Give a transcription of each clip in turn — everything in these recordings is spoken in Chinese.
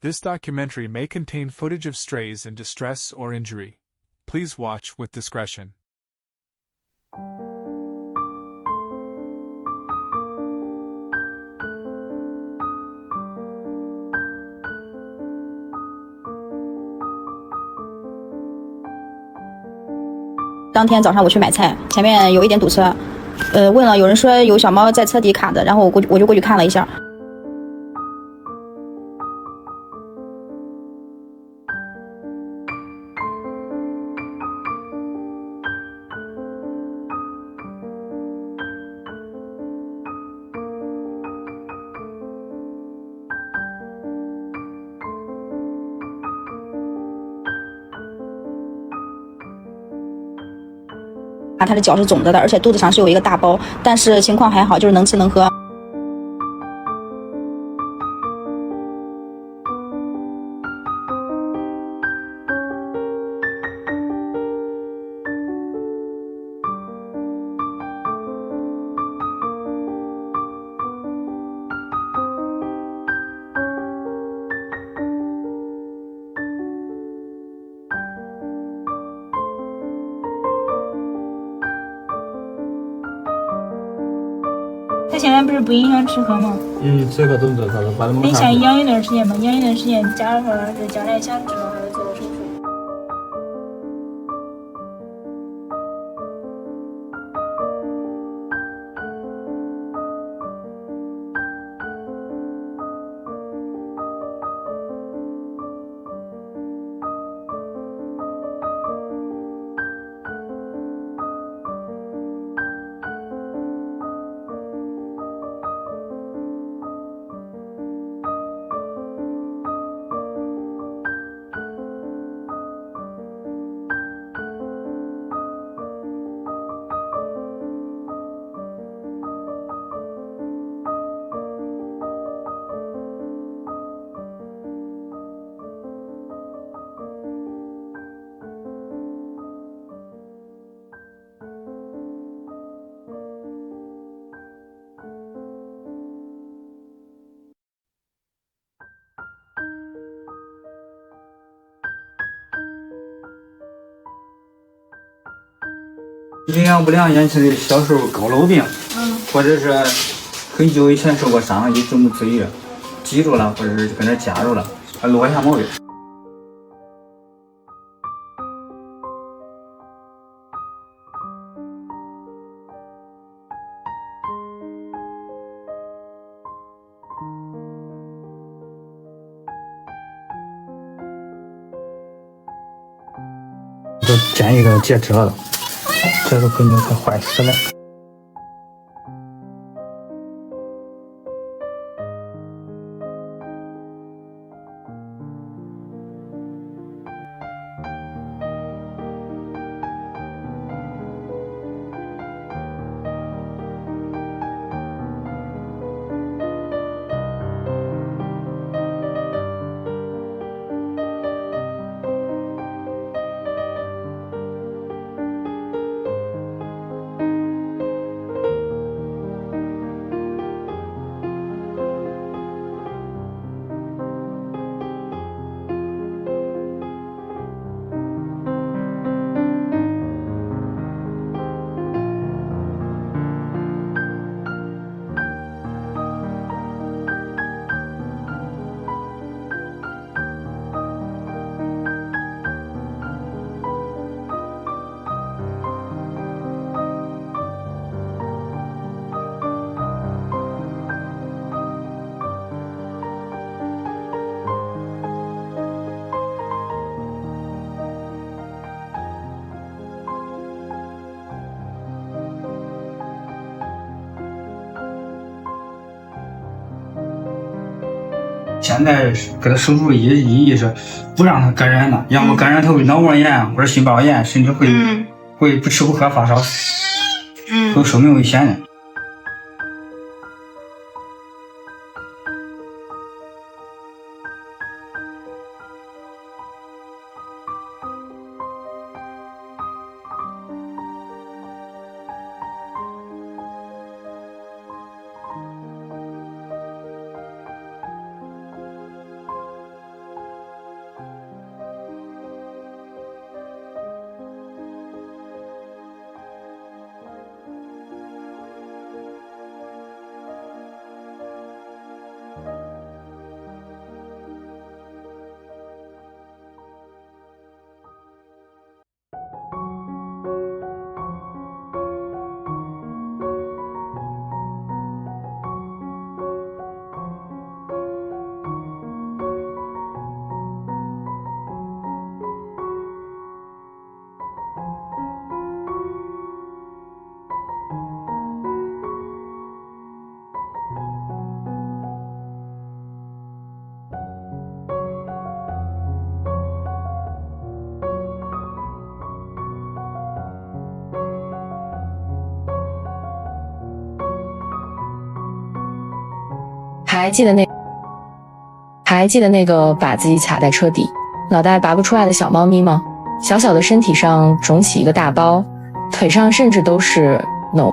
This documentary may contain footage of strays in distress or injury. Please watch with discretion. 当天早上我去买菜，前面有一点堵车，问了有人说有小猫在车底卡的，然后我就过去看了一下。他的脚是肿着的，而且肚子上是有一个大包，但是情况还好，就是能吃能喝。它现在不是不影响吃喝吗？吃喝都是正常的，把它们。你想养一段时间嘛？养一段时间，假如说是将来想治疗，还是做个手术。营养不良引起的小时候佝偻病，或者是很久以前受过伤，一直没治愈，记住了，或者是跟着加入了，落下毛病。都建议给它截肢了，这都肯定快坏死了。现在给他手术意义是不让他感染了，要么感染他会脑膜炎或者心包炎，甚至会不吃不喝发烧，有生命危险的。还记得那个把自己卡在车底，脑袋拔不出来的小猫咪吗？小小的身体上肿起一个大包，腿上甚至都是脓。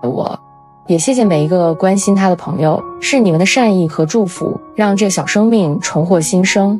我也谢谢每一个关心他的朋友，是你们的善意和祝福，让这小生命重获新生。